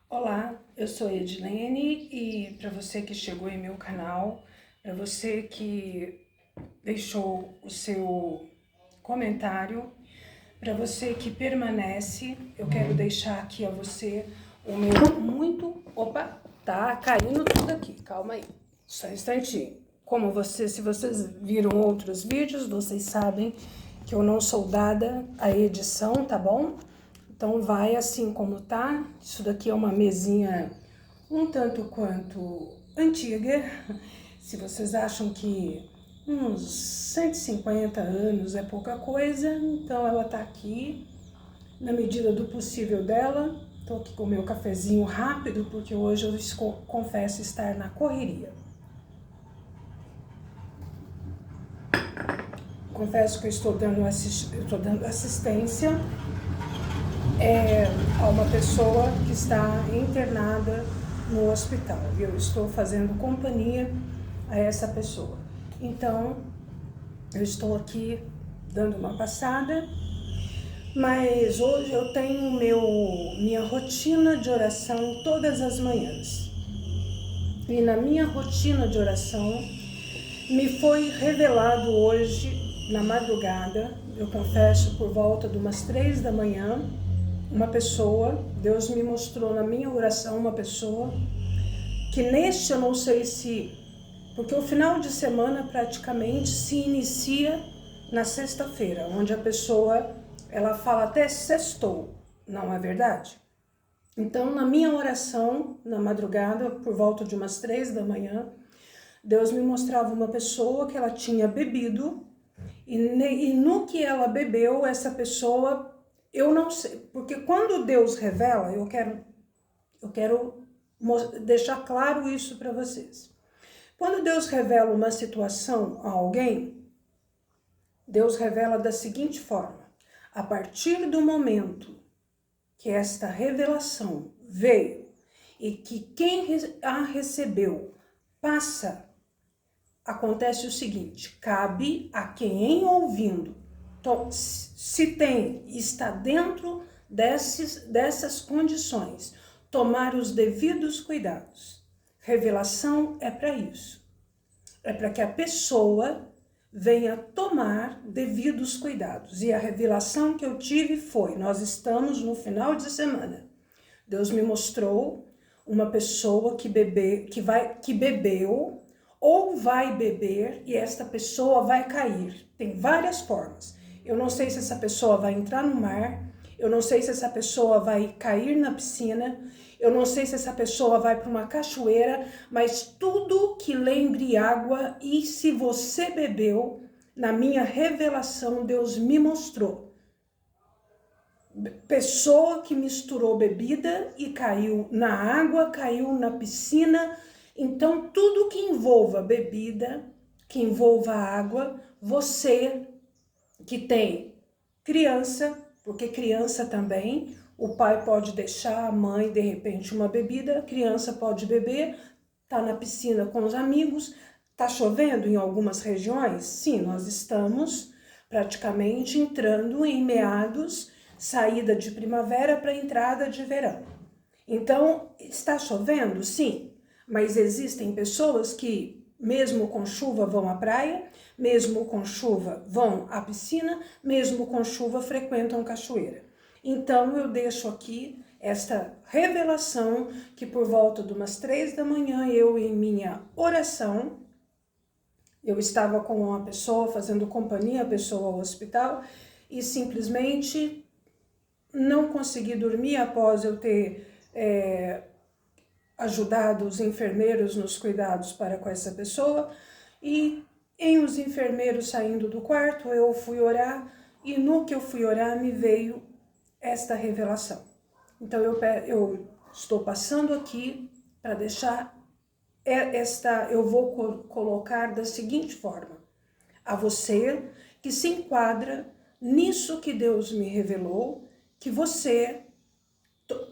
Olá, eu sou Edilene e para você que chegou em meu canal, para você que deixou o seu comentário, para você que permanece, eu quero deixar aqui a você o meu muito... Opa, tá caindo tudo aqui, calma aí, só um instantinho. Se vocês viram outros vídeos, vocês sabem que eu não sou dada à edição, tá bom? Então vai assim como tá. Isso daqui é uma mesinha um tanto quanto antiga. Se vocês acham que uns 150 anos é pouca coisa, então ela tá aqui na medida do possível dela. Tô aqui com o meu cafezinho rápido, porque hoje eu confesso estar na correria. Confesso que eu estou dando assistência a uma pessoa que está internada no hospital. E eu estou fazendo companhia a essa pessoa. Então, eu estou aqui dando uma passada, mas hoje eu tenho minha rotina de oração todas as manhãs. E na minha rotina de oração, me foi revelado hoje, na madrugada, eu confesso, por volta de umas 3 da manhã, uma pessoa, Deus me mostrou na minha oração uma pessoa que eu não sei se, porque o final de semana praticamente se inicia na sexta-feira, onde a pessoa, ela fala até sextou, não é verdade? Então, na minha oração, na madrugada, por volta de umas 3 da manhã, Deus me mostrava uma pessoa que ela tinha bebido, e no que ela bebeu, essa pessoa, eu não sei, porque quando Deus revela, eu quero deixar claro isso para vocês. Quando Deus revela uma situação a alguém, Deus revela da seguinte forma: a partir do momento que esta revelação veio e que quem a recebeu acontece o seguinte: cabe a quem ouvindo, se está dentro dessas condições, tomar os devidos cuidados. Revelação é para isso. É para que a pessoa venha tomar devidos cuidados. E a revelação que eu tive foi: nós estamos no final de semana. Deus me mostrou uma pessoa que bebeu ou vai beber, e esta pessoa vai cair. Tem várias formas. Eu não sei se essa pessoa vai entrar no mar, eu não sei se essa pessoa vai cair na piscina, eu não sei se essa pessoa vai para uma cachoeira, mas tudo que lembre água, e se você bebeu, na minha revelação, Deus me mostrou. Pessoa que misturou bebida e caiu na água, caiu na piscina. Então, tudo que envolva bebida, que envolva água, você que tem criança, porque criança também, o pai pode deixar a mãe, de repente, uma bebida, a criança pode beber, tá na piscina com os amigos, tá chovendo em algumas regiões? Sim, nós estamos praticamente entrando em meados, saída de primavera para entrada de verão. Então, está chovendo? Sim, mas existem pessoas que, mesmo com chuva, vão à praia, mesmo com chuva, vão à piscina, mesmo com chuva, frequentam cachoeira. Então, eu deixo aqui esta revelação que por volta de umas 3 da manhã, eu em minha oração, eu estava com uma pessoa, fazendo companhia à pessoa ao hospital, e simplesmente não consegui dormir após eu ter ajudado os enfermeiros nos cuidados para com essa pessoa, e em os enfermeiros saindo do quarto, eu fui orar, e no que eu fui orar me veio esta revelação. Então eu estou passando aqui para deixar eu vou colocar da seguinte forma: a você que se enquadra nisso que Deus me revelou, que você,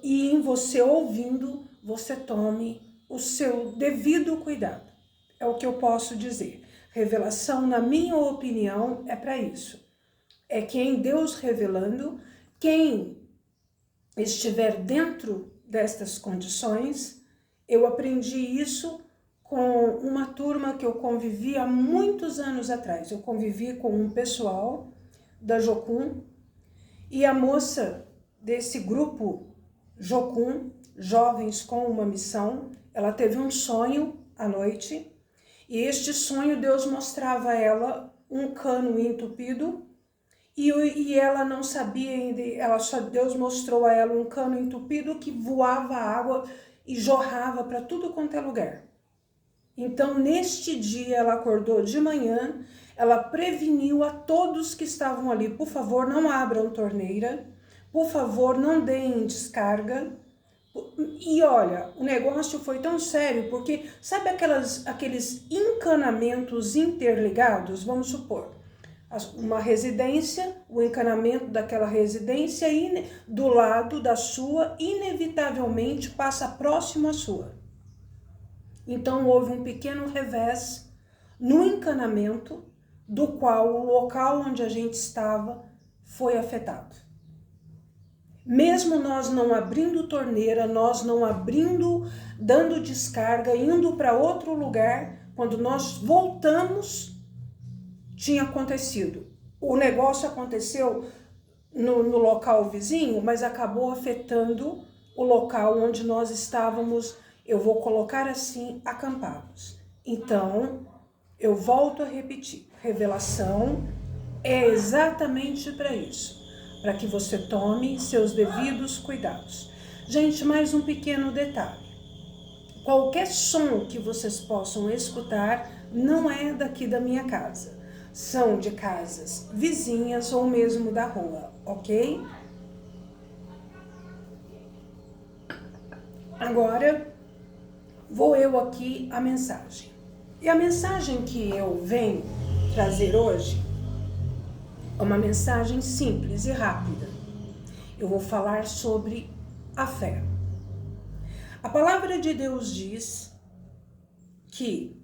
e em você ouvindo, você tome o seu devido cuidado. É o que eu posso dizer. Revelação, na minha opinião, é para isso. É que em Deus revelando, quem estiver dentro destas condições. Eu aprendi isso com uma turma que eu convivi há muitos anos atrás. Eu convivi com um pessoal da Jocum e a moça desse grupo Jocum, Jovens com uma Missão, ela teve um sonho à noite e este sonho Deus mostrava a ela um cano entupido e ela não sabia ainda, Deus mostrou a ela um cano entupido que voava água e jorrava para tudo quanto é lugar. Então, neste dia, ela acordou de manhã, ela preveniu a todos que estavam ali, por favor, não abram torneira, por favor, não deem descarga. E olha, o negócio foi tão sério, porque sabe aqueles encanamentos interligados? Vamos supor, uma residência, o encanamento daquela residência do lado da sua, inevitavelmente passa próximo à sua. Então houve um pequeno revés no encanamento, do qual o local onde a gente estava foi afetado. Mesmo nós não abrindo torneira, nós não abrindo, dando descarga, indo para outro lugar, quando nós voltamos, tinha acontecido. O negócio aconteceu no local vizinho, mas acabou afetando o local onde nós estávamos, eu vou colocar assim, acampados. Então, eu volto a repetir, revelação é exatamente para isso, para que você tome seus devidos cuidados. Gente, mais um pequeno detalhe. Qualquer som que vocês possam escutar não é daqui da minha casa. São de casas vizinhas ou mesmo da rua, ok? Agora, vou eu aqui a mensagem. E a mensagem que eu venho trazer hoje é uma mensagem simples e rápida. Eu vou falar sobre a fé. A palavra de Deus diz que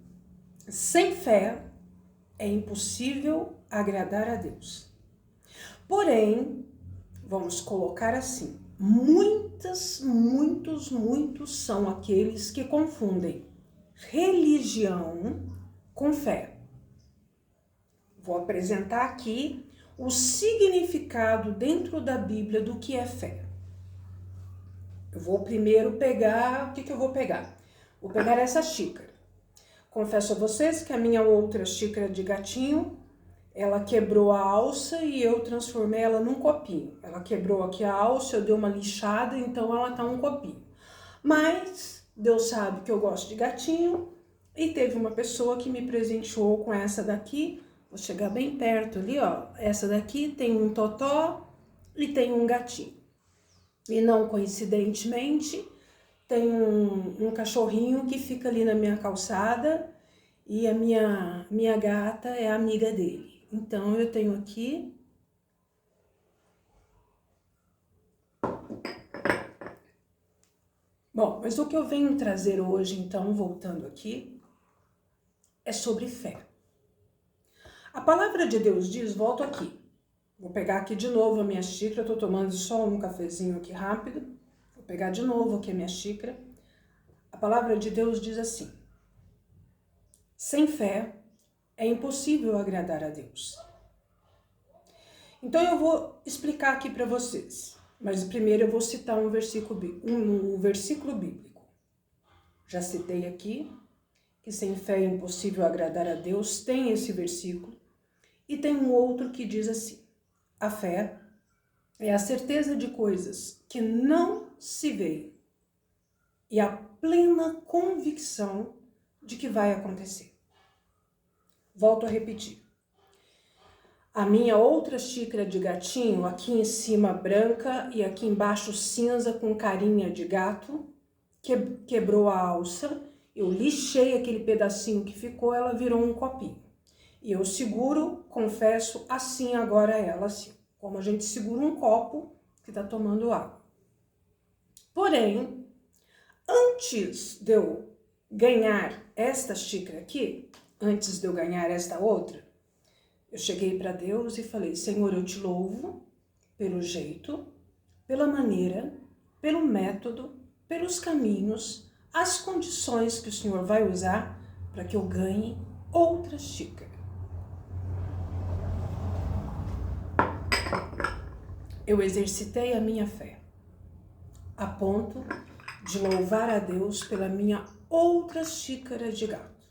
sem fé é impossível agradar a Deus. Porém, vamos colocar assim, muitos são aqueles que confundem religião com fé. Vou apresentar aqui o significado dentro da Bíblia do que é fé. Eu vou primeiro pegar, o que eu vou pegar? Vou pegar essa xícara. Confesso a vocês que a minha outra xícara de gatinho, ela quebrou a alça e eu transformei ela num copinho. Ela quebrou aqui a alça, eu dei uma lixada, então ela tá um copinho. Mas Deus sabe que eu gosto de gatinho e teve uma pessoa que me presenteou com essa daqui. Vou chegar bem perto ali, ó. Essa daqui tem um totó e tem um gatinho. E não coincidentemente, tem um cachorrinho que fica ali na minha calçada e a minha gata é amiga dele. Então, eu tenho aqui bom, mas o que eu venho trazer hoje, então, voltando aqui, é sobre fé. A palavra de Deus diz, volto aqui, vou pegar aqui de novo a minha xícara, eu tô tomando só um cafezinho aqui rápido, vou pegar de novo aqui a minha xícara. A palavra de Deus diz assim, sem fé é impossível agradar a Deus. Então eu vou explicar aqui para vocês, mas primeiro eu vou citar um versículo bíblico. Já citei aqui que sem fé é impossível agradar a Deus, tem esse versículo, e tem um outro que diz assim, a fé é a certeza de coisas que não se veem e a plena convicção de que vai acontecer. Volto a repetir. A minha outra xícara de gatinho, aqui em cima branca e aqui embaixo cinza com carinha de gato, quebrou a alça, eu lixei aquele pedacinho que ficou, ela virou um copinho. E eu seguro, confesso, assim agora ela assim, como a gente segura um copo que está tomando água. Porém, antes de eu ganhar esta xícara aqui, antes de eu ganhar esta outra, eu cheguei para Deus e falei, Senhor, eu te louvo pelo jeito, pela maneira, pelo método pelos caminhos, as condições que o Senhor vai usar para que eu ganhe outra xícara. Eu exercitei a minha fé, a ponto de louvar a Deus pela minha outra xícara de gato.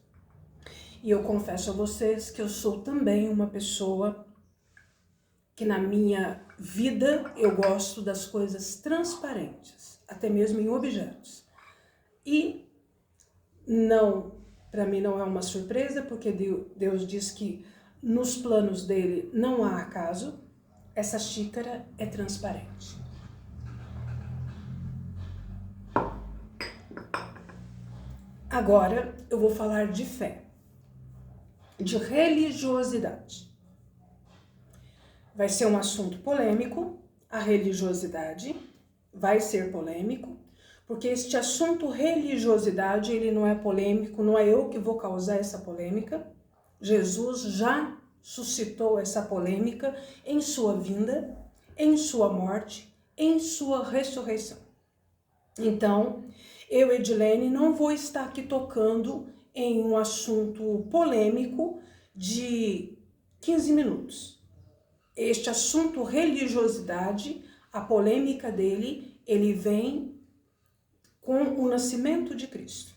E eu confesso a vocês que eu sou também uma pessoa que na minha vida eu gosto das coisas transparentes, até mesmo em objetos. E não, para mim não é uma surpresa, porque Deus diz que nos planos dele não há acaso. Essa xícara é transparente. Agora eu vou falar de fé, de religiosidade. Vai ser um assunto polêmico, a religiosidade vai ser polêmico, porque este assunto religiosidade, ele não é polêmico, não é eu que vou causar essa polêmica. Jesus já suscitou essa polêmica em sua vinda, em sua morte, em sua ressurreição. Então, eu, Edilene, não vou estar aqui tocando em um assunto polêmico de 15 minutos. Este assunto religiosidade, a polêmica dele, ele vem com o nascimento de Cristo.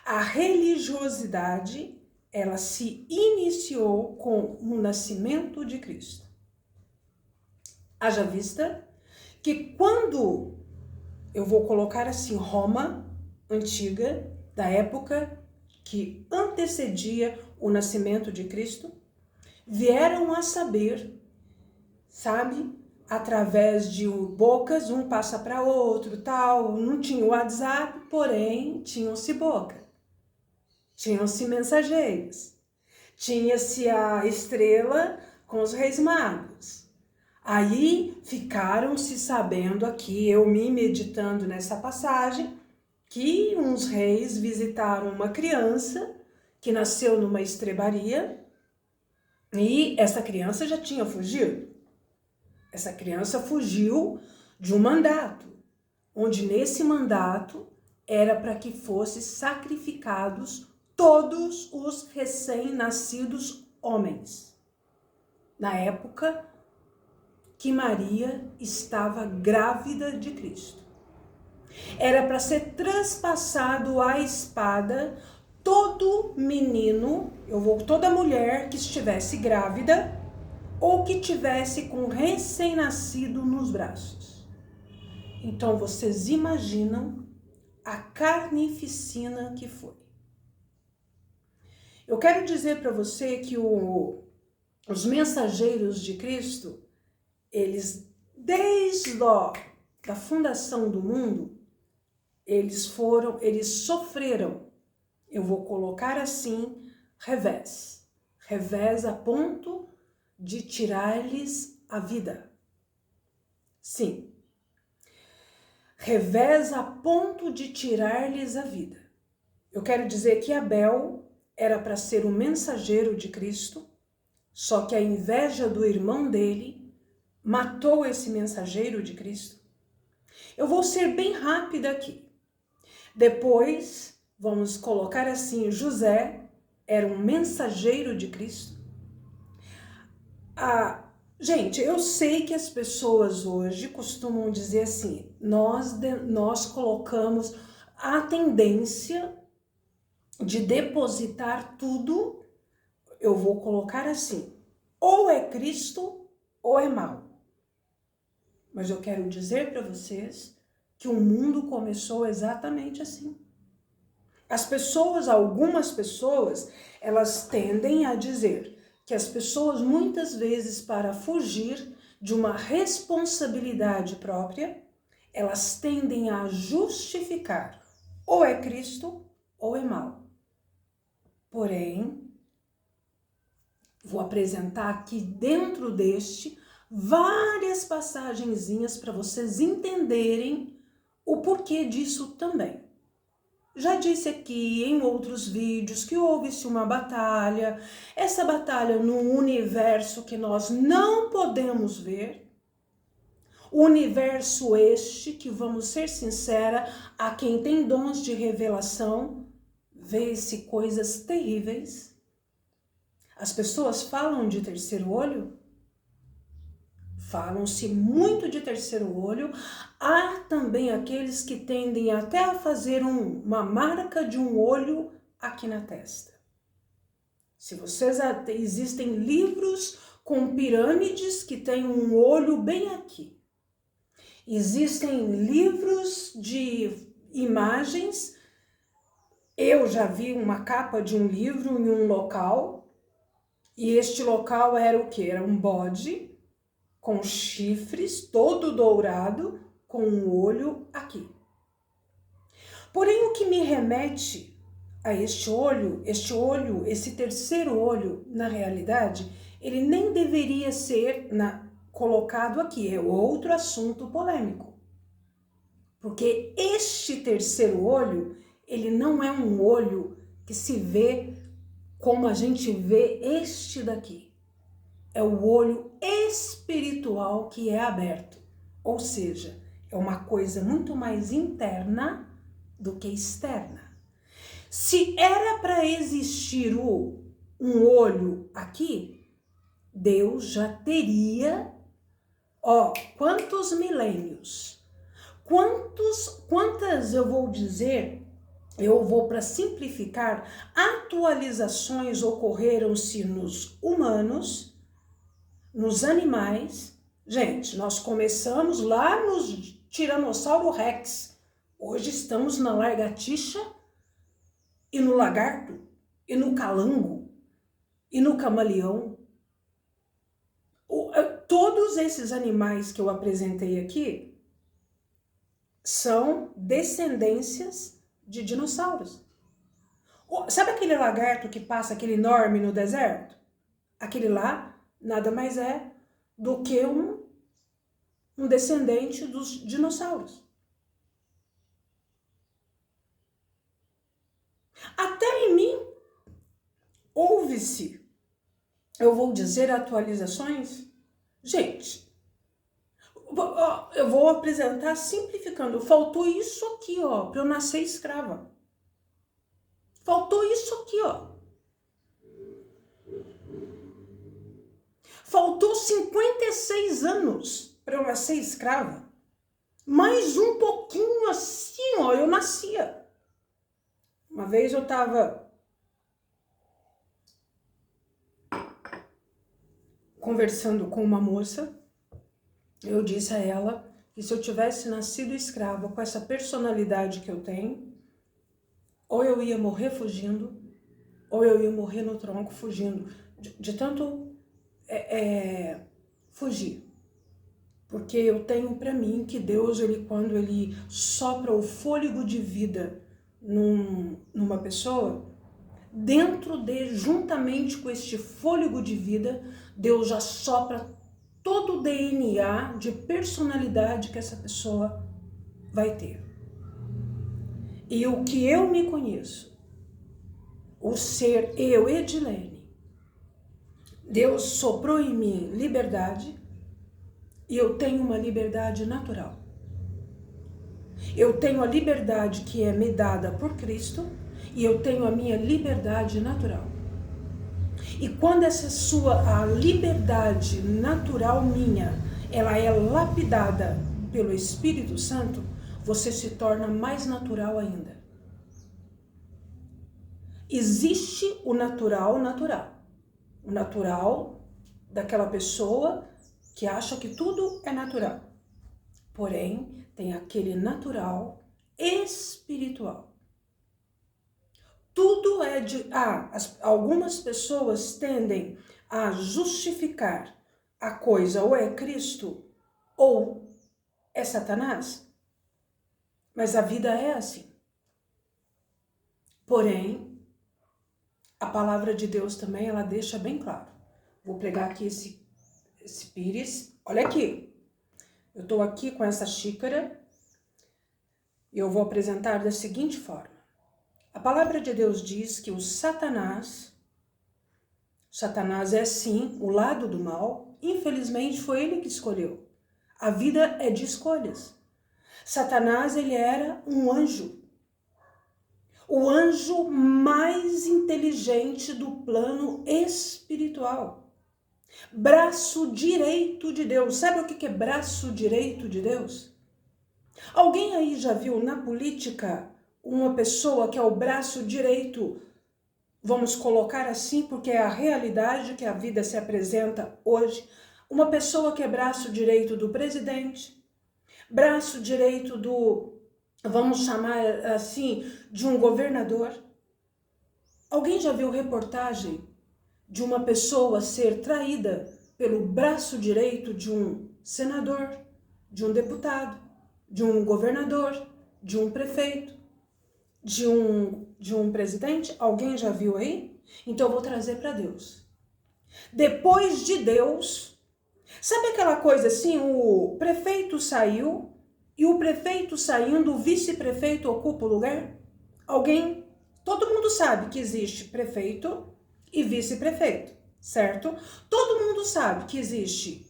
A religiosidade, ela se iniciou com o nascimento de Cristo. Haja vista que quando, eu vou colocar assim, Roma antiga, da época que antecedia o nascimento de Cristo, vieram a saber, sabe, através de bocas, um passa para outro, tal, não tinha o WhatsApp, porém tinham-se boca, tinham-se mensageiros, tinha-se a estrela com os reis magos. Aí ficaram-se sabendo aqui, eu me meditando nessa passagem, que uns reis visitaram uma criança que nasceu numa estrebaria e essa criança já tinha fugido. Essa criança fugiu de um mandato, onde nesse mandato era para que fossem sacrificados todos os recém-nascidos homens. Na época que Maria estava grávida de Cristo. Era para ser traspassado a espada todo menino, toda mulher que estivesse grávida ou que tivesse com recém-nascido nos braços. Então vocês imaginam a carnificina que foi. Eu quero dizer para você que os mensageiros de Cristo, eles, desde a fundação do mundo, eles sofreram, eu vou colocar assim, revés a ponto de tirar-lhes a vida. Sim, revés a ponto de tirar-lhes a vida. Eu quero dizer que Abel era para ser o mensageiro de Cristo, só que a inveja do irmão dele matou esse mensageiro de Cristo. Eu vou ser bem rápida aqui. Depois, vamos colocar assim, José era um mensageiro de Cristo. Gente, eu sei que as pessoas hoje costumam dizer assim, nós colocamos a tendência de depositar tudo, eu vou colocar assim, ou é Cristo ou é mal. Mas eu quero dizer para vocês que o mundo começou exatamente assim. Algumas pessoas, elas tendem a dizer que as pessoas muitas vezes, para fugir de uma responsabilidade própria, elas tendem a justificar ou é Cristo ou é mal. Porém, vou apresentar aqui dentro deste várias passagenzinhas para vocês entenderem o porquê disso também. Já disse aqui em outros vídeos que houve-se uma batalha, essa batalha num universo que nós não podemos ver, Universo este que, vamos ser sincera, a quem tem dons de revelação, vê-se coisas terríveis. As pessoas falam de terceiro olho, falam-se muito de terceiro olho. Há também aqueles que tendem até a fazer uma marca de um olho aqui na testa. Se vocês existem livros com pirâmides que têm um olho bem aqui. Existem livros de imagens. Eu já vi uma capa de um livro em um local, e este local era o quê? Era um bode com chifres, todo dourado, com um olho aqui. Porém, o que me remete a este olho, esse terceiro olho, na realidade, ele nem deveria ser colocado aqui, é outro assunto polêmico. Porque este terceiro olho, ele não é um olho que se vê como a gente vê este daqui. É o olho espiritual que é aberto. Ou seja, é uma coisa muito mais interna do que externa. Se era para existir um olho aqui, Deus já teria, quantos milênios, quantas eu vou dizer, eu vou para simplificar, atualizações ocorreram-se nos humanos, nos animais. Gente, nós começamos lá nos Tiranossauro Rex, hoje estamos na lagartixa, e no lagarto, e no calango, e no camaleão. Todos esses animais que eu apresentei aqui são descendências de dinossauros. Sabe aquele lagarto que passa, aquele enorme no deserto? Aquele lá nada mais é do que um descendente dos dinossauros. Até em mim houve-se, eu vou dizer, atualizações. Gente, eu vou apresentar simplificando. Faltou isso aqui, para eu nascer escrava. Faltou isso aqui, Faltou 56 anos para eu nascer escrava. Mais um pouquinho assim, eu nascia. Uma vez eu estava conversando com uma moça, eu disse a ela que se eu tivesse nascido escrava com essa personalidade que eu tenho, ou eu ia morrer fugindo, ou eu ia morrer no tronco fugindo, de tanto fugir. Porque eu tenho para mim que Deus, quando ele sopra o fôlego de vida numa pessoa, juntamente com este fôlego de vida, Deus já sopra todo o DNA de personalidade que essa pessoa vai ter. E o que eu me conheço, o ser eu, Edilene, Deus soprou em mim liberdade, e eu tenho uma liberdade natural. Eu tenho a liberdade que é me dada por Cristo, e eu tenho a minha liberdade natural. E quando a liberdade natural minha, ela é lapidada pelo Espírito Santo, você se torna mais natural ainda. Existe o natural. O natural daquela pessoa que acha que tudo é natural. Porém, tem aquele natural espiritual. Tudo é algumas pessoas tendem a justificar a coisa ou é Cristo ou é Satanás. Mas a vida é assim. Porém, a palavra de Deus também, ela deixa bem claro. Vou pegar aqui esse pires. Olha aqui. Eu estou aqui com essa xícara e eu vou apresentar da seguinte forma. A palavra de Deus diz que o Satanás é sim o lado do mal, infelizmente foi ele que escolheu. A vida é de escolhas. Satanás, ele era um anjo. O anjo mais inteligente do plano espiritual. Braço direito de Deus. Sabe o que é braço direito de Deus? Alguém aí já viu na política uma pessoa que é o braço direito, vamos colocar assim, porque é a realidade que a vida se apresenta hoje, uma pessoa que é braço direito do presidente, braço direito do, vamos chamar assim, de um governador? Alguém já viu reportagem de uma pessoa ser traída pelo braço direito de um senador, de um deputado, de um governador, de um prefeito, de um presidente? Alguém já viu aí? Então eu vou trazer para Deus. Depois de Deus, sabe aquela coisa assim, o prefeito saiu e o prefeito saindo, o vice-prefeito ocupa o lugar? Alguém? Todo mundo sabe que existe prefeito e vice-prefeito, certo? Todo mundo sabe que existe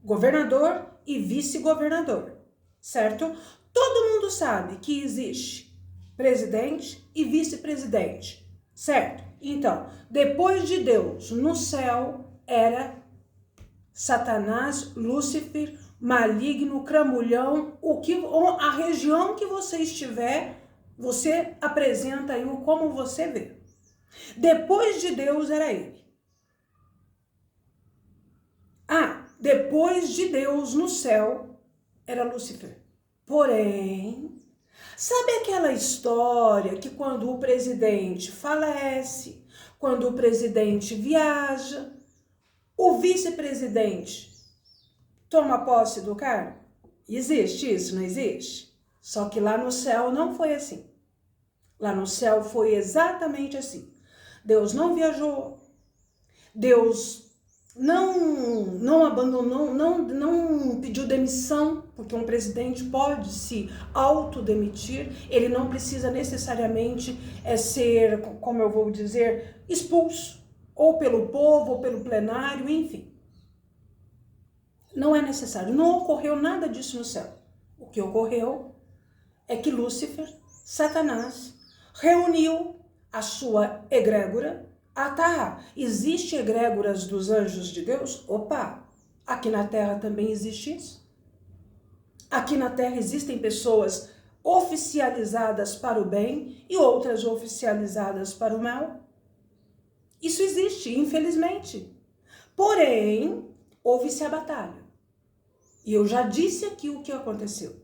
governador e vice-governador, certo? Todo mundo sabe que existe presidente e vice-presidente, certo? Então, depois de Deus, no céu, era Satanás, Lúcifer, maligno, cramulhão, a região que você estiver, você apresenta aí como você vê. Depois de Deus era ele. Depois de Deus no céu era Lúcifer. Porém, sabe aquela história que quando o presidente falece, quando o presidente viaja, o vice-presidente toma posse do cargo? Existe isso, não existe? Só que lá no céu não foi assim. Lá no céu foi exatamente assim. Deus não viajou, Deus não abandonou, não pediu demissão, porque um presidente pode se autodemitir, ele não precisa necessariamente ser, como eu vou dizer, expulso, ou pelo povo, ou pelo plenário, enfim. Não é necessário, não ocorreu nada disso no céu. O que ocorreu é que Lúcifer, Satanás, reuniu a sua egrégora. Existe egrégoras dos anjos de Deus? Opa, aqui na Terra também existe isso. Aqui na Terra existem pessoas oficializadas para o bem e outras oficializadas para o mal. Isso existe, infelizmente. Porém, houve-se a batalha. E eu já disse aqui o que aconteceu.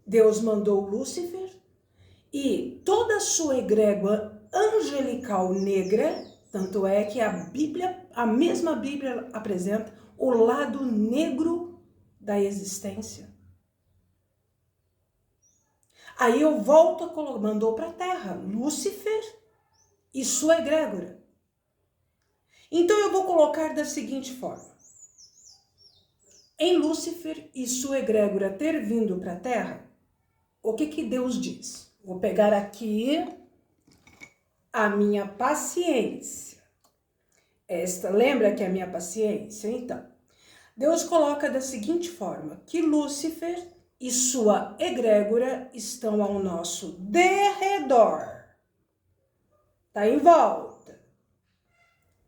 Deus mandou Lúcifer e toda a sua egrégora angelical negra, tanto é que a mesma Bíblia apresenta o lado negro da existência. Aí eu volto mandou para a Terra Lúcifer e sua egrégora. Então eu vou colocar da seguinte forma. Em Lúcifer e sua egrégora ter vindo para a Terra, o que Deus diz? Vou pegar aqui a minha paciência. Lembra que é a minha paciência? Então, Deus coloca da seguinte forma, que Lúcifer e sua egrégora estão ao nosso derredor. Está em volta.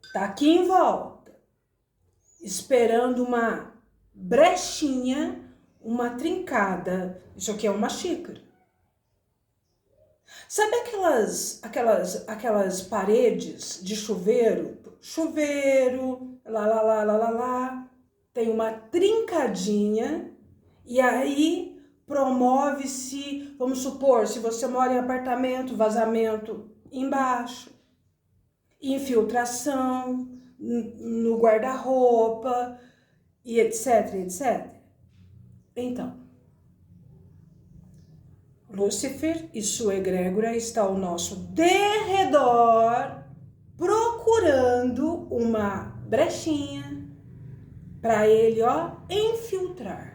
Está aqui em volta. Esperando uma brechinha, uma trincada. Isso aqui é uma xícara. Sabe aquelas paredes de chuveiro? Chuveiro, lá, tem uma trincadinha e aí promove-se, vamos supor, se você mora em apartamento, vazamento embaixo, infiltração no guarda-roupa e etc, etc. Então, Lúcifer e sua egrégora está ao nosso derredor, procurando uma brechinha para ele, infiltrar.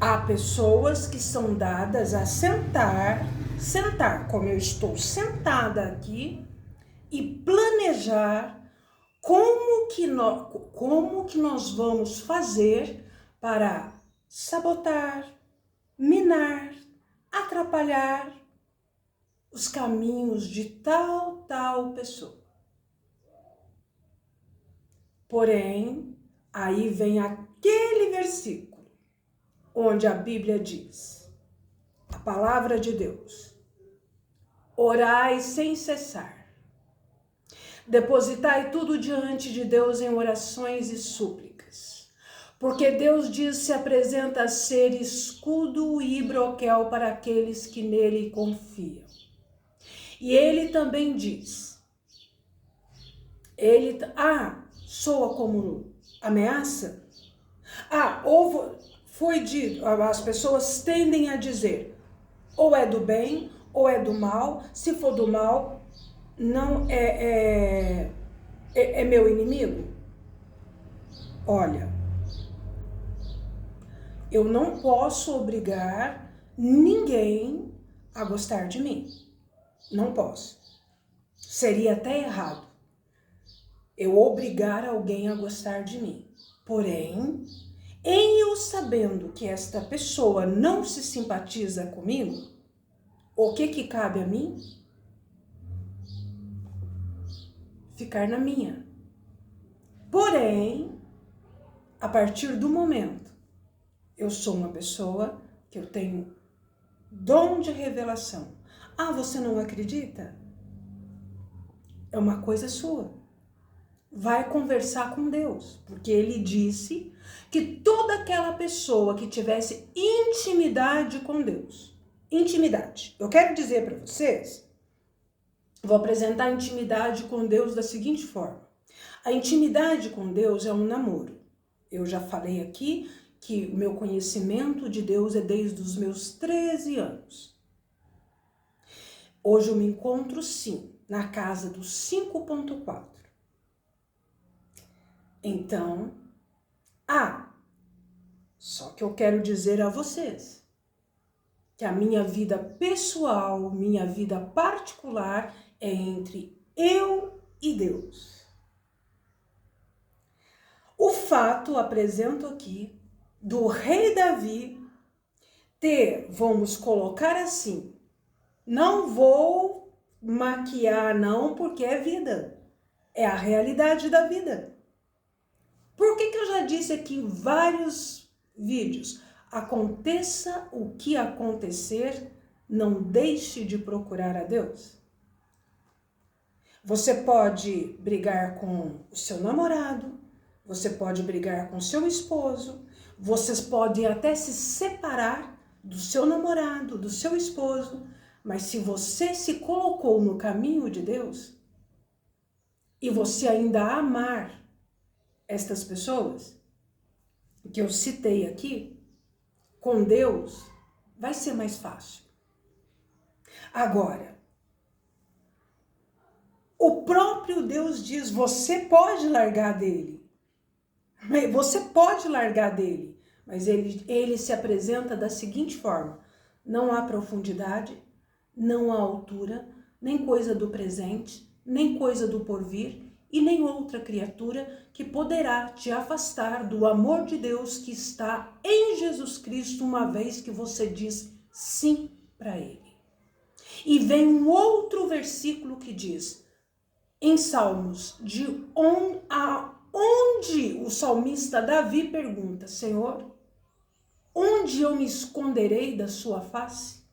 Há pessoas que são dadas a sentar como eu estou sentada aqui, e planejar como que nós vamos fazer para sabotar, minar, atrapalhar os caminhos de tal pessoa. Porém, aí vem aquele versículo onde a Bíblia diz, a palavra de Deus, orai sem cessar. Depositai tudo diante de Deus em orações e súplicas, porque Deus diz se apresenta a ser escudo e broquel para aqueles que nele confiam. E ele também diz, soa como ameaça? Foi dito, as pessoas tendem a dizer, ou é do bem, ou é do mal. Se for do mal, não é meu inimigo? Olha, eu não posso obrigar ninguém a gostar de mim. Não posso. Seria até errado eu obrigar alguém a gostar de mim. Porém, em eu sabendo que esta pessoa não se simpatiza comigo, o que cabe a mim? Ficar na minha. Porém, a partir do momento, eu sou uma pessoa que eu tenho dom de revelação. Você não acredita? É uma coisa sua. Vai conversar com Deus, porque ele disse que toda aquela pessoa que tivesse intimidade com Deus, intimidade, eu quero dizer para vocês, vou apresentar a intimidade com Deus da seguinte forma. A intimidade com Deus é um namoro. Eu já falei aqui que o meu conhecimento de Deus é desde os meus 13 anos. Hoje eu me encontro, sim, na casa dos 5.4. Então, só que eu quero dizer a vocês que a minha vida pessoal, minha vida particular é entre eu e Deus. O fato, apresento aqui, do rei Davi vamos colocar assim, não vou maquiar não, porque é vida, é a realidade da vida. Por que eu já disse aqui em vários vídeos, aconteça o que acontecer, não deixe de procurar a Deus. Você pode brigar com o seu namorado, você pode brigar com o seu esposo, vocês podem até se separar do seu namorado, do seu esposo, mas se você se colocou no caminho de Deus e você ainda amar estas pessoas que eu citei aqui, com Deus, vai ser mais fácil. Agora, o próprio Deus diz, você pode largar dele. Você pode largar dele, mas ele se apresenta da seguinte forma, não há profundidade, não há altura, nem coisa do presente, nem coisa do porvir, e nem outra criatura que poderá te afastar do amor de Deus que está em Jesus Cristo, uma vez que você diz sim para Ele. E vem um outro versículo que diz, em Salmos, onde o salmista Davi pergunta, Senhor, onde eu me esconderei da sua face?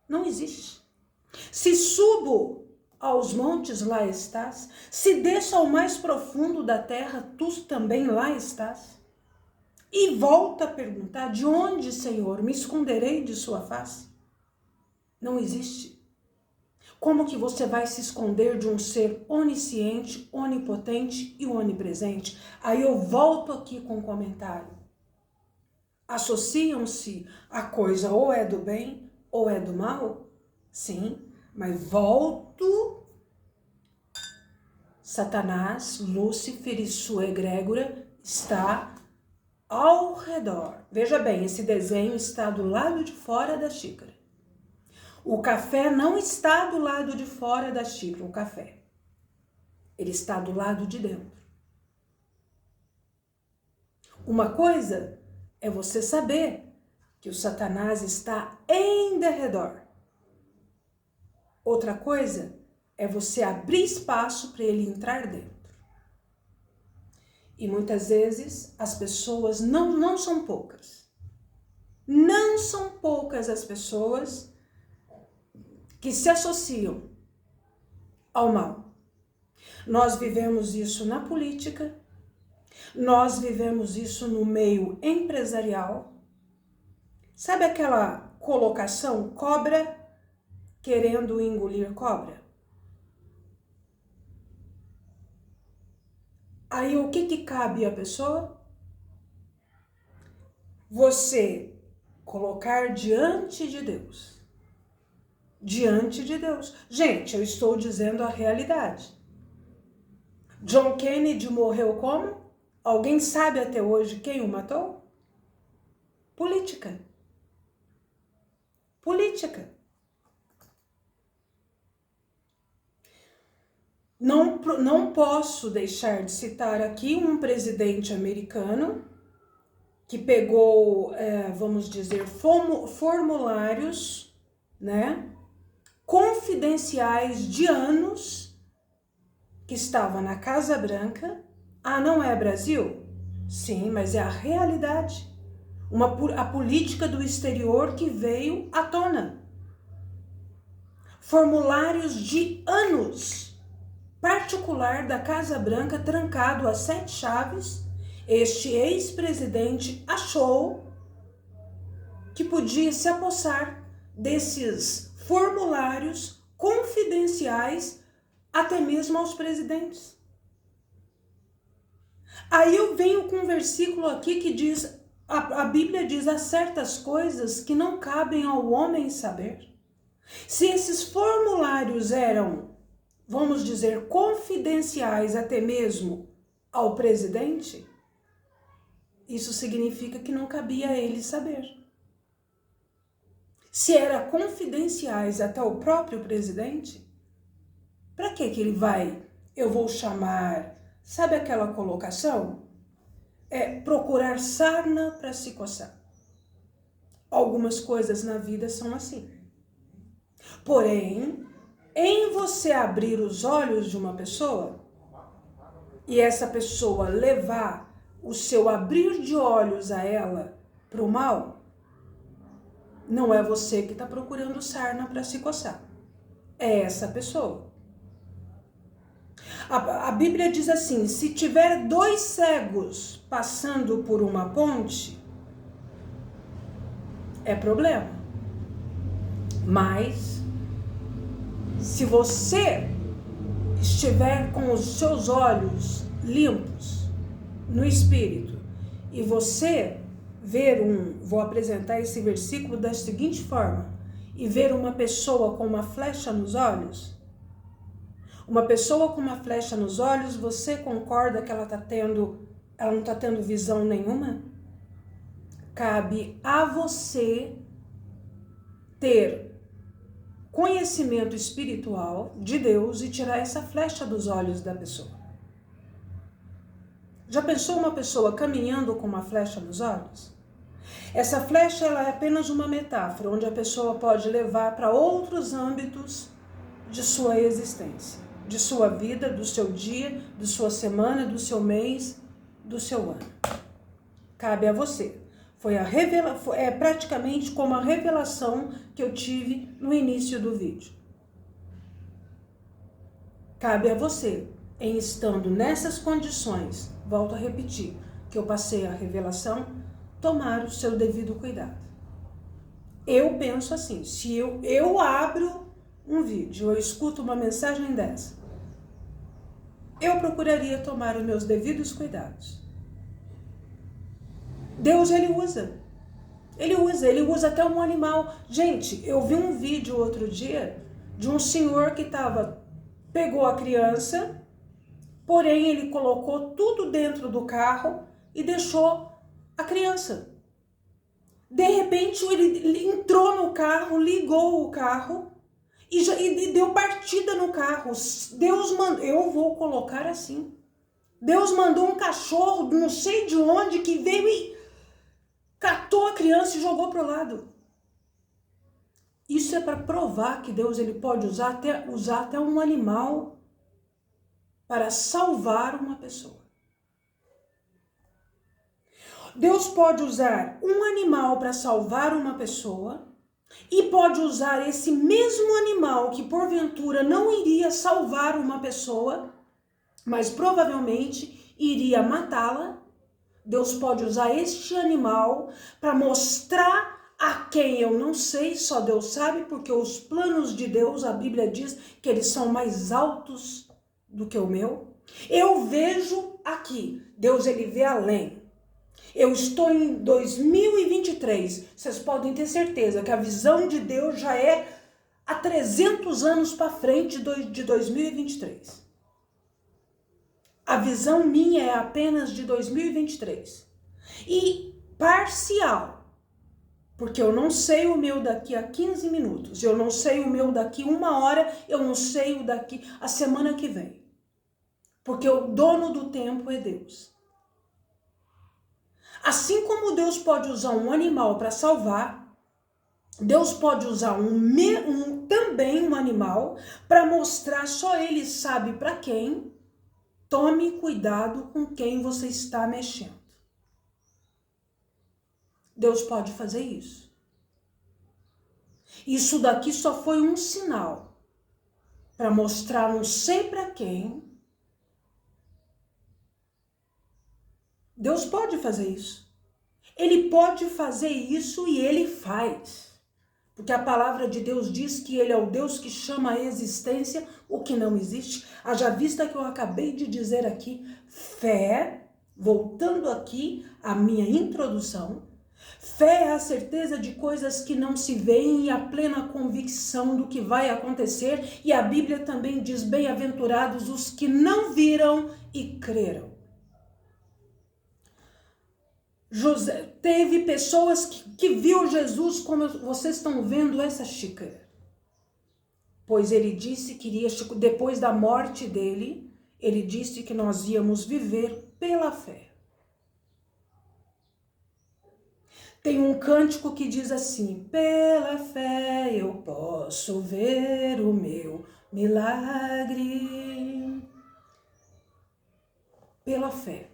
Não existe. Se subo aos montes, lá estás. Se desço ao mais profundo da terra, tu também lá estás. E volta a perguntar, de onde, Senhor, me esconderei de sua face? Não existe. Como que você vai se esconder de um ser onisciente, onipotente e onipresente? Aí eu volto aqui com um comentário. Associam-se a coisa ou é do bem ou é do mal? Sim, mas volto, Satanás, Lúcifer e sua egrégora está ao redor. Veja bem, esse desenho está do lado de fora da xícara. O café não está do lado de fora da xícara, o café. Ele está do lado de dentro. Uma coisa é você saber que o Satanás está em derredor. Outra coisa é você abrir espaço para ele entrar dentro. E muitas vezes as pessoas, não são poucas. Não são poucas as pessoas que se associam ao mal. Nós vivemos isso na política, nós vivemos isso no meio empresarial. Sabe aquela colocação, cobra querendo engolir cobra? Aí o que cabe à pessoa? Você colocar diante de Deus. Diante de Deus. Gente, eu estou dizendo a realidade. John Kennedy morreu como? Alguém sabe até hoje quem o matou? Política. Política. Não posso deixar de citar aqui um presidente americano que pegou, vamos dizer, formulários, né, confidenciais de anos que estava na Casa Branca. Ah, não é Brasil? Sim, mas é a realidade. A política do exterior que veio à tona. Formulários de anos, particular da Casa Branca, trancado a 7 chaves. Este ex-presidente achou que podia se apossar desses formulários confidenciais até mesmo aos presidentes. Aí eu venho com um versículo aqui que diz, a Bíblia diz, há certas coisas que não cabem ao homem saber. Se esses formulários eram, vamos dizer, confidenciais até mesmo ao presidente, isso significa que não cabia a ele saber. Se era confidenciais até o próprio presidente, para que ele vai, eu vou chamar, sabe aquela colocação? É procurar sarna para se coçar. Algumas coisas na vida são assim. Porém, em você abrir os olhos de uma pessoa e essa pessoa levar o seu abrir de olhos a ela para o mal, não é você que está procurando sarna para se coçar. É essa pessoa. A Bíblia diz assim, se tiver 2 cegos passando por uma ponte, é problema. Mas, se você estiver com os seus olhos limpos no Espírito e você vou apresentar esse versículo da seguinte forma, e ver uma pessoa com uma flecha nos olhos, você concorda que ela não está tendo visão nenhuma? Cabe a você ter conhecimento espiritual de Deus e tirar essa flecha dos olhos da pessoa. Já pensou uma pessoa caminhando com uma flecha nos olhos? Essa flecha ela é apenas uma metáfora, onde a pessoa pode levar para outros âmbitos de sua existência, de sua vida, do seu dia, de sua semana, do seu mês, do seu ano. Cabe a você. É praticamente como a revelação que eu tive no início do vídeo. Cabe a você, em estando nessas condições, volto a repetir, que eu passei a revelação, tomar o seu devido cuidado. Eu penso assim, se eu abro um vídeo, eu escuto uma mensagem dessa, eu procuraria tomar os meus devidos cuidados. Deus, ele usa até um animal. Gente, eu vi um vídeo outro dia de um senhor que pegou a criança, porém ele colocou tudo dentro do carro e deixou a criança. De repente ele entrou no carro, ligou o carro e deu partida no carro. Deus mandou, eu vou colocar assim. Deus mandou um cachorro, não sei de onde, que veio e catou a criança e jogou pro lado. Isso é para provar que Deus ele pode usar até um animal para salvar uma pessoa. Deus pode usar um animal para salvar uma pessoa e pode usar esse mesmo animal que porventura não iria salvar uma pessoa, mas provavelmente iria matá-la. Deus pode usar este animal para mostrar a quem eu não sei, só Deus sabe, porque os planos de Deus, a Bíblia diz que eles são mais altos do que o meu. Eu vejo aqui, Deus ele vê além. Eu estou em 2023, vocês podem ter certeza que a visão de Deus já é há 300 anos para frente de 2023. A visão minha é apenas de 2023. E parcial, porque eu não sei o meu daqui a 15 minutos, eu não sei o meu daqui 1 hora, eu não sei o daqui a semana que vem. Porque o dono do tempo é Deus. Assim como Deus pode usar um animal para salvar, Deus pode usar também um animal para mostrar só Ele sabe para quem. Tome cuidado com quem você está mexendo. Deus pode fazer isso. Isso daqui só foi um sinal para mostrar não sei para quem. Deus pode fazer isso. Ele pode fazer isso e Ele faz. Porque a palavra de Deus diz que Ele é o Deus que chama à existência o que não existe. Haja vista que eu acabei de dizer aqui, fé, voltando aqui à minha introdução, fé é a certeza de coisas que não se veem e a plena convicção do que vai acontecer. E a Bíblia também diz, bem-aventurados os que não viram e creram. Teve pessoas que viu Jesus como vocês estão vendo essa xícara. Pois ele disse que iria, depois da morte dele, ele disse que nós íamos viver pela fé. Tem um cântico que diz assim, pela fé eu posso ver o meu milagre. Pela fé.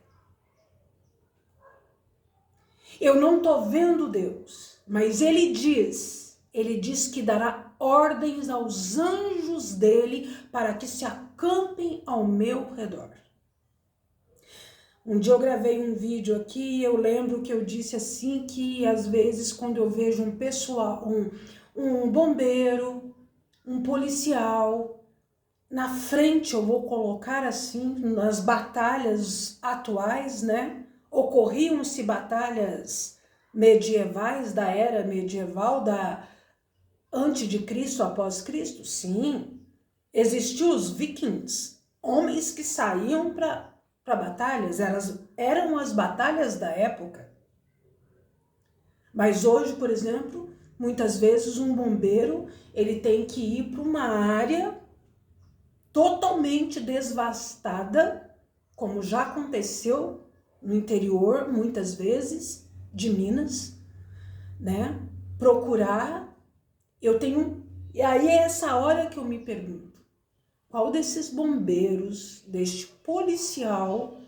Eu não estou vendo Deus, mas Ele diz que dará ordens aos anjos dele para que se acampem ao meu redor. Um dia eu gravei um vídeo aqui e eu lembro que eu disse assim que às vezes quando eu vejo um pessoal, um bombeiro, um policial, na frente eu vou colocar assim, nas batalhas atuais, né? Ocorriam-se batalhas medievais, da era medieval, antes de Cristo, após Cristo? Sim. Existiam os vikings, homens que saíam para batalhas, eram as batalhas da época. Mas hoje, por exemplo, muitas vezes um bombeiro, ele tem que ir para uma área totalmente devastada, como já aconteceu no interior, muitas vezes, de Minas, né? Procurar, e aí é essa hora que eu me pergunto, qual desses bombeiros, deste policial,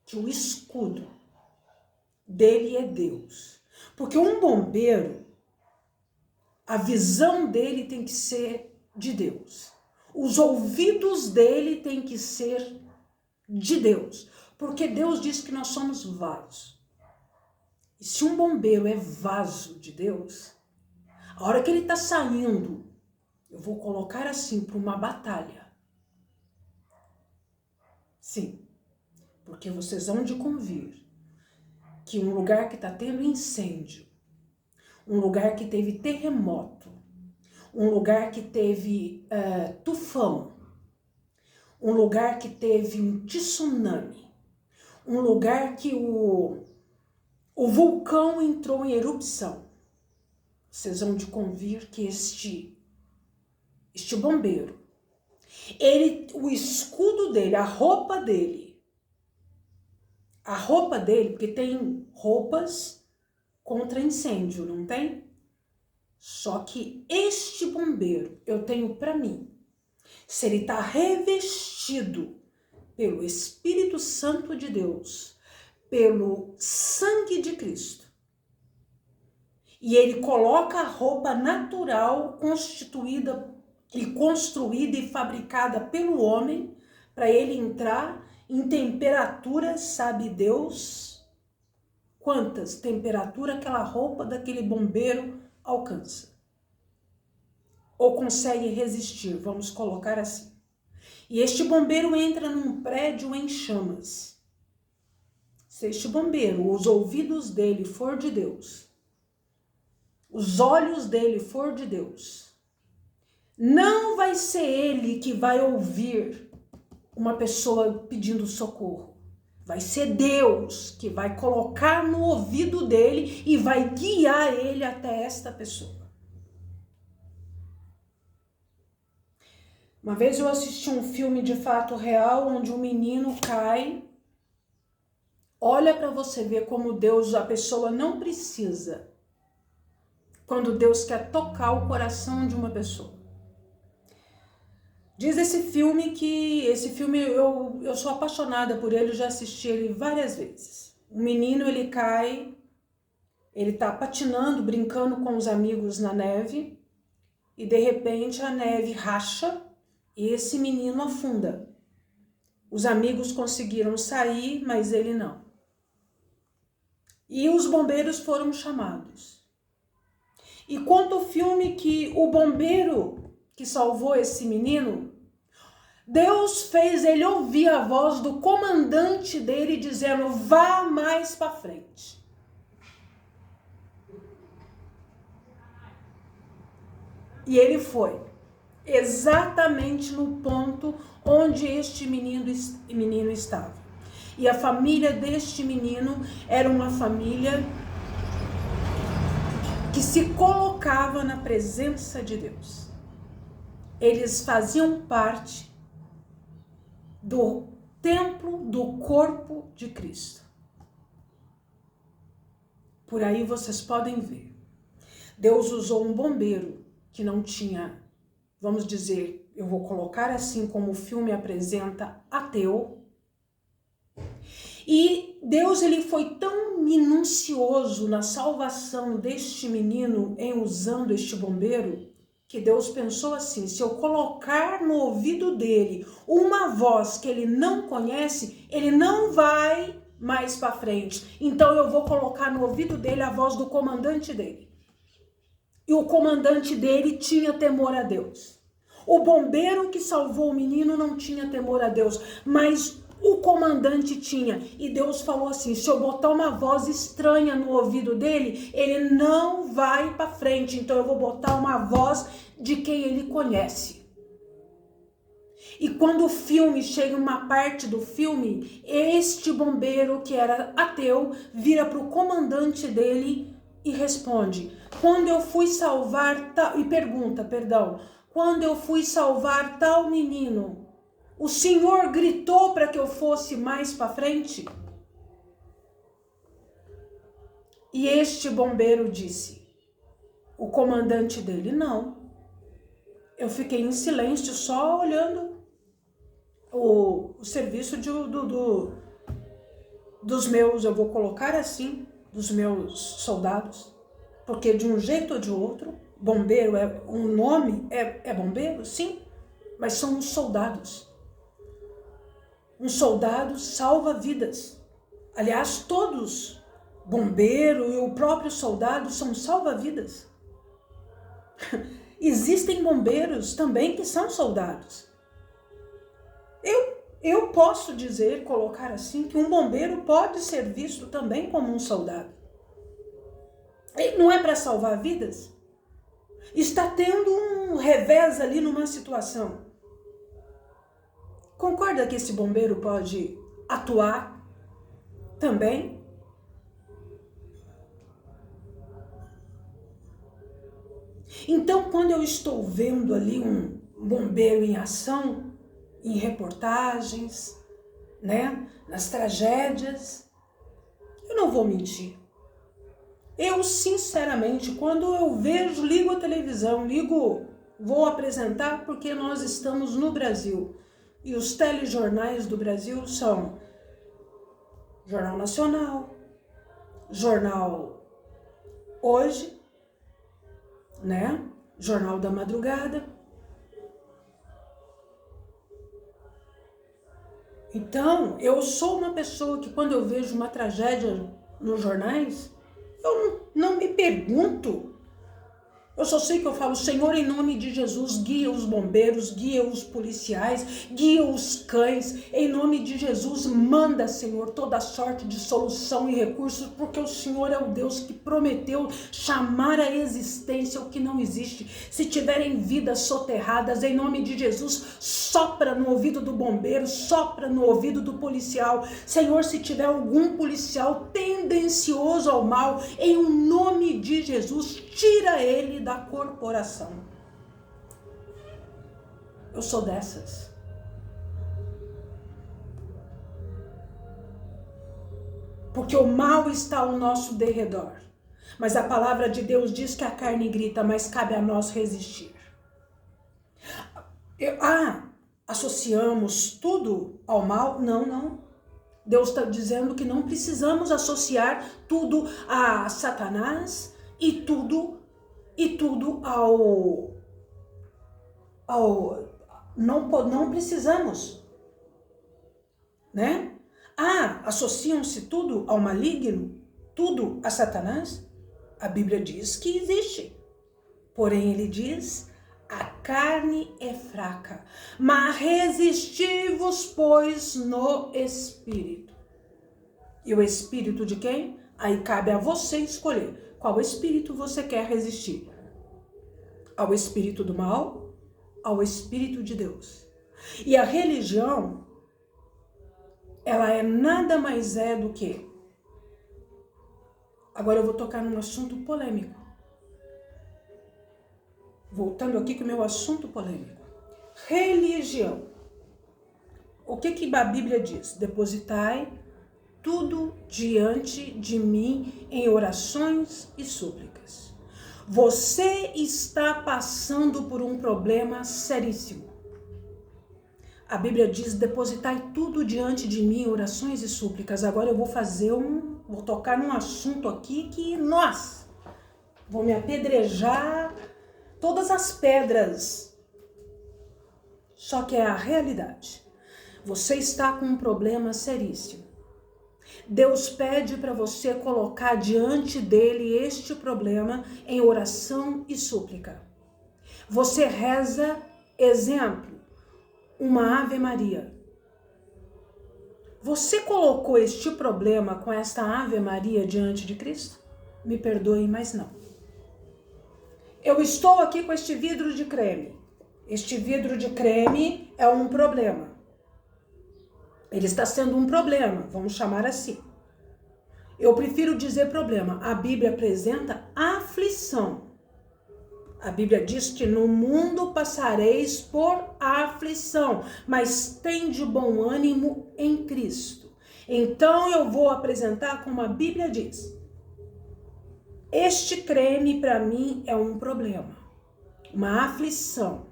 que o escudo dele é Deus? Porque um bombeiro, a visão dele tem que ser de Deus. Os ouvidos dele tem que ser de Deus. Porque Deus diz que nós somos vasos. E se um bombeiro é vaso de Deus, a hora que ele está saindo, eu vou colocar assim para uma batalha. Sim, porque vocês vão de convir que um lugar que está tendo incêndio, um lugar que teve terremoto, um lugar que teve tufão, um lugar que teve um tsunami, um lugar que o vulcão entrou em erupção. Vocês vão de convir que este bombeiro, o escudo dele, a roupa dele, porque tem roupas contra incêndio, não tem? Só que este bombeiro, eu tenho para mim, se ele está revestido pelo Espírito Santo de Deus, pelo sangue de Cristo, e ele coloca a roupa natural constituída e construída e fabricada pelo homem, para ele entrar em temperaturas, sabe Deus quantas temperaturas aquela roupa daquele bombeiro alcança. Ou consegue resistir, vamos colocar assim. E este bombeiro entra num prédio em chamas. Se este bombeiro, os ouvidos dele for de Deus, os olhos dele for de Deus, não vai ser ele que vai ouvir uma pessoa pedindo socorro. Vai ser Deus que vai colocar no ouvido dele e vai guiar ele até esta pessoa. Uma vez eu assisti um filme de fato real onde um menino cai. Olha para você ver como Deus, a pessoa não precisa. Quando Deus quer tocar o coração de uma pessoa. Diz esse filme que, eu sou apaixonada por ele, já assisti ele várias vezes. O menino, ele cai, ele tá patinando, brincando com os amigos na neve, e de repente a neve racha e esse menino afunda. Os amigos conseguiram sair, mas ele não. E os bombeiros foram chamados. E conta o filme que o bombeiro que salvou esse menino, Deus fez ele ouvir a voz do comandante dele dizendo: vá mais para frente. E ele foi exatamente no ponto onde este menino estava. E a família deste menino era uma família que se colocava na presença de Deus. Eles faziam parte do templo do corpo de Cristo. Por aí vocês podem ver. Deus usou um bombeiro que não tinha, vamos dizer, eu vou colocar assim como o filme apresenta, ateu. E Deus, ele foi tão minucioso na salvação deste menino em usando este bombeiro, que Deus pensou assim: se eu colocar no ouvido dele uma voz que ele não conhece, ele não vai mais para frente. Então eu vou colocar no ouvido dele a voz do comandante dele. E o comandante dele tinha temor a Deus. O bombeiro que salvou o menino não tinha temor a Deus, mas o comandante tinha. E Deus falou assim: se eu botar uma voz estranha no ouvido dele, ele não vai para frente. Então eu vou botar uma voz de quem ele conhece. E quando o filme chega uma parte do filme, este bombeiro que era ateu vira para o comandante dele e responde: quando eu fui salvar tal, e pergunta, quando eu fui salvar tal menino, o Senhor gritou para que eu fosse mais para frente? E este bombeiro disse, o comandante dele: não. Eu fiquei em silêncio, só olhando o serviço dos meus, eu vou colocar assim, dos meus soldados, porque de um jeito ou de outro, bombeiro é um nome, é bombeiro, sim, mas são os soldados. Um soldado salva vidas. Aliás, todos, bombeiro e o próprio soldado, são salva-vidas. Existem bombeiros também que são soldados. Eu posso dizer, colocar assim, que um bombeiro pode ser visto também como um soldado. Ele não é para salvar vidas? Está tendo um revés ali numa situação. Concorda que esse bombeiro pode atuar também? Então, quando eu estou vendo ali bombeiro em ação, em reportagens, né? Nas tragédias. Eu não vou mentir. Eu, sinceramente, quando eu vejo, ligo a televisão, vou apresentar porque nós estamos no Brasil. E os telejornais do Brasil são Jornal Nacional, Jornal Hoje, né? Jornal da Madrugada. Então, eu sou uma pessoa que quando eu vejo uma tragédia nos jornais, eu não me pergunto. Eu só sei que eu falo, Senhor, em nome de Jesus, guia os bombeiros, guia os policiais, guia os cães. Em nome de Jesus, manda, Senhor, toda sorte de solução e recursos, porque o Senhor é o Deus que prometeu chamar à existência o que não existe. Se tiverem vidas soterradas, em nome de Jesus, sopra no ouvido do bombeiro, sopra no ouvido do policial. Senhor, se tiver algum policial tendencioso ao mal, em nome de Jesus, tira ele da corporação. Eu sou dessas. Porque o mal está ao nosso derredor. Mas a palavra de Deus diz que a carne grita, mas cabe a nós resistir. Associamos tudo ao mal? Não. Deus está dizendo que não precisamos associar tudo a Satanás e tudo não precisamos, né? Associam-se tudo ao maligno, tudo a Satanás? A Bíblia diz que existe. Porém, ele diz, a carne é fraca, mas resisti-vos, pois, no Espírito. E o Espírito de quem? Aí cabe a você escolher. Qual espírito você quer resistir? Ao espírito do mal? Ao espírito de Deus? E a religião, ela é nada mais do que... Agora eu vou tocar num assunto polêmico. Voltando aqui com o meu assunto polêmico. Religião. O que a Bíblia diz? Depositai tudo diante de mim em orações e súplicas. Você está passando por um problema seríssimo. A Bíblia diz, depositai tudo diante de mim em orações e súplicas. Agora eu vou tocar num assunto aqui que, vou me apedrejar todas as pedras. Só que é a realidade. Você está com um problema seríssimo. Deus pede para você colocar diante dele este problema em oração e súplica. Você reza, exemplo, uma Ave Maria. Você colocou este problema com esta Ave Maria diante de Cristo? Me perdoe, mas não. Eu estou aqui com este vidro de creme. Este vidro de creme é um problema. Ele está sendo um problema, vamos chamar assim. Eu prefiro dizer problema. A Bíblia apresenta aflição. A Bíblia diz que no mundo passareis por aflição, mas tende bom ânimo em Cristo. Então eu vou apresentar como a Bíblia diz. Este creme para mim é um problema, uma aflição.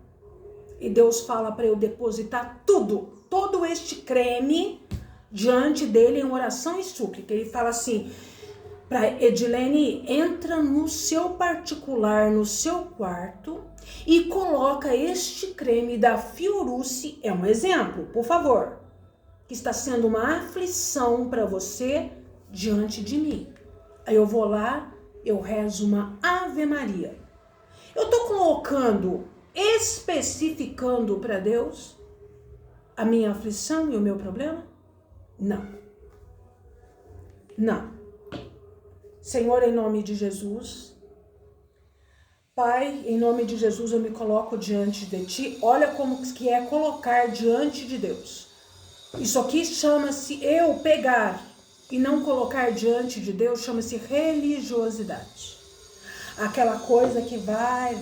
E Deus fala para eu depositar todo este creme diante dele em oração e súplica. Ele fala assim para Edilene, entra no seu particular, no seu quarto e coloca este creme da Fiorucci, é um exemplo, por favor, que está sendo uma aflição para você diante de mim. Aí eu vou lá, eu rezo uma Ave Maria. Eu estou colocando, especificando para Deus a minha aflição e o meu problema? Não. Senhor, em nome de Jesus, Pai, em nome de Jesus eu me coloco diante de Ti. Olha como que é colocar diante de Deus. Isso aqui chama-se eu pegar e não colocar diante de Deus, chama-se religiosidade. aquela coisa que vai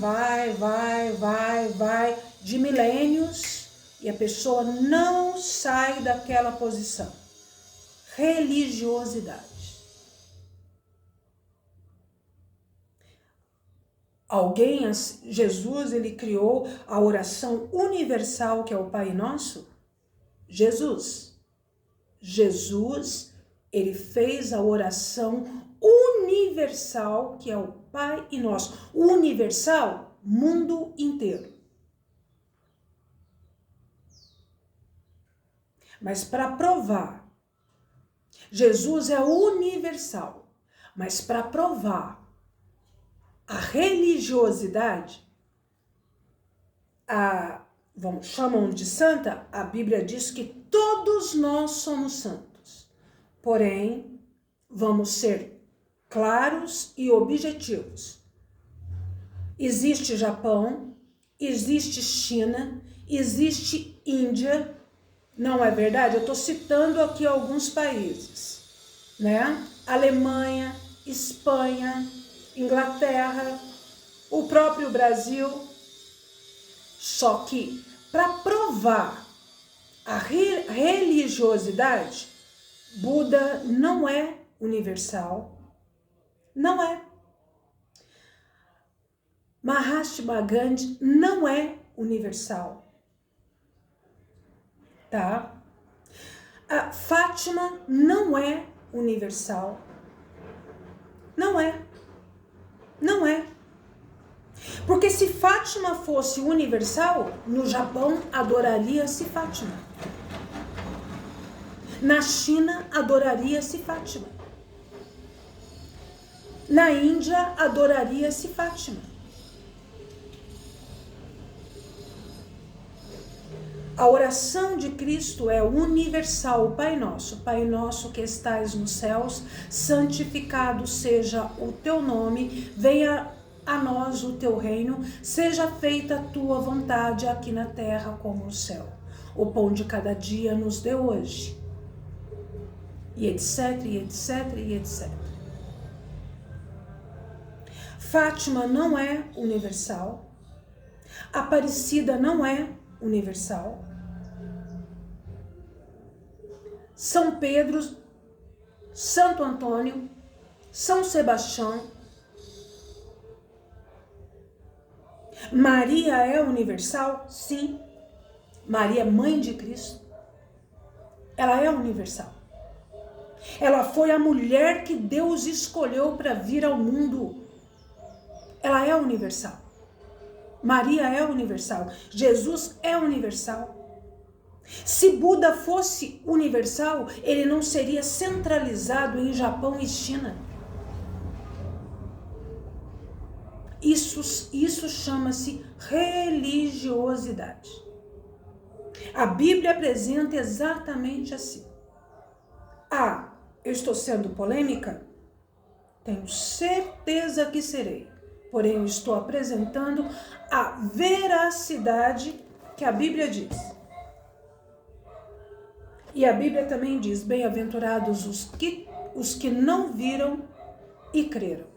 de milênios e a pessoa não sai daquela posição. Religiosidade. Jesus, ele criou a oração universal que é o Pai Nosso. Jesus, ele fez a oração universal que é o Pai Nosso. Universal, mundo inteiro. Mas para provar, Jesus é universal, mas para provar a religiosidade, chamam de santa, a Bíblia diz que todos nós somos santos. Porém, vamos ser claros e objetivos. Existe Japão, existe China, existe Índia, não é verdade? Eu estou citando aqui alguns países, né? Alemanha, Espanha, Inglaterra, o próprio Brasil. Só que para provar a religiosidade, Buda não é universal, não é. Mahatma Gandhi não é universal, tá? A Fátima não é universal, não é. Não é. Porque se Fátima fosse universal, no Japão adoraria-se Fátima. Na China adoraria-se Fátima. Na Índia adoraria-se Fátima. A oração de Cristo é universal. Pai nosso que estais nos céus, santificado seja o teu nome, venha a nós o teu reino, seja feita a tua vontade aqui na terra como no céu. O pão de cada dia nos dê hoje. E etc, e etc, e etc. Fátima não é universal. Aparecida não é universal. São Pedro, Santo Antônio, São Sebastião. Maria é universal? Sim. Maria, mãe de Cristo, ela é universal. Ela foi a mulher que Deus escolheu para vir ao mundo. Ela é universal. Maria é universal. Jesus é universal. Se Buda fosse universal, ele não seria centralizado em Japão e China. Isso chama-se religiosidade. A Bíblia apresenta exatamente assim. Eu estou sendo polêmica? Tenho certeza que serei. Porém, eu estou apresentando a veracidade que a Bíblia diz. E a Bíblia também diz, bem-aventurados os que não viram e creram.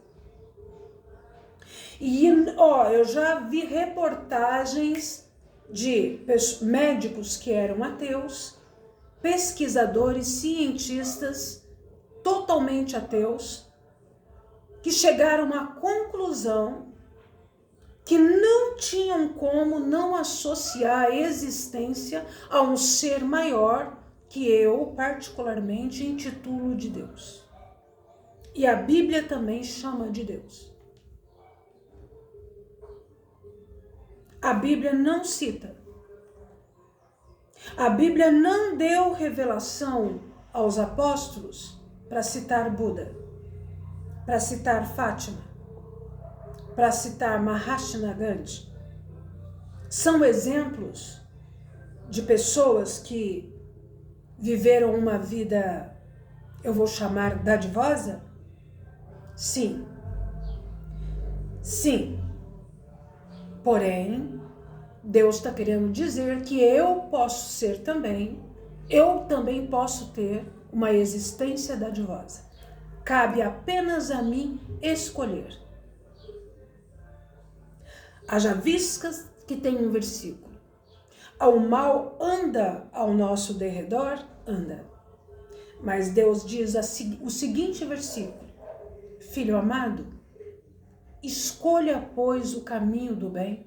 E, eu já vi reportagens de médicos que eram ateus, pesquisadores, cientistas, totalmente ateus, que chegaram à conclusão que não tinham como não associar a existência a um ser maior que eu, particularmente, intitulo de Deus. E a Bíblia também chama de Deus. A Bíblia não cita. A Bíblia não deu revelação aos apóstolos para citar Buda, para citar Fátima, para citar Mahatma Gandhi. São exemplos de pessoas que viveram uma vida, eu vou chamar dadivosa? Sim. Sim. Porém, Deus está querendo dizer que eu também posso ter uma existência dadivosa. Cabe apenas a mim escolher. Haja vistas que tem um versículo. O mal anda ao nosso derredor? Anda. Mas Deus diz o seguinte versículo: filho amado, escolha, pois, o caminho do bem,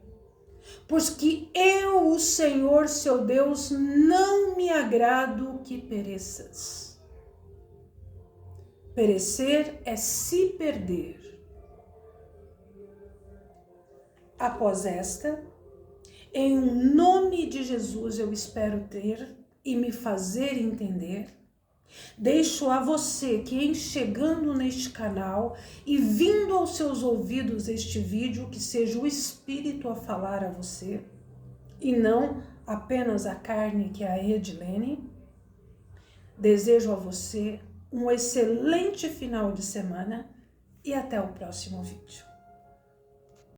pois que eu, o Senhor, seu Deus, não me agrado que pereças. Perecer é se perder. Após esta, em nome de Jesus eu espero ter e me fazer entender. Deixo a você que, em chegando neste canal e vindo aos seus ouvidos este vídeo, que seja o Espírito a falar a você e não apenas a carne, que é a Edilene. Desejo a você um excelente final de semana e até o próximo vídeo.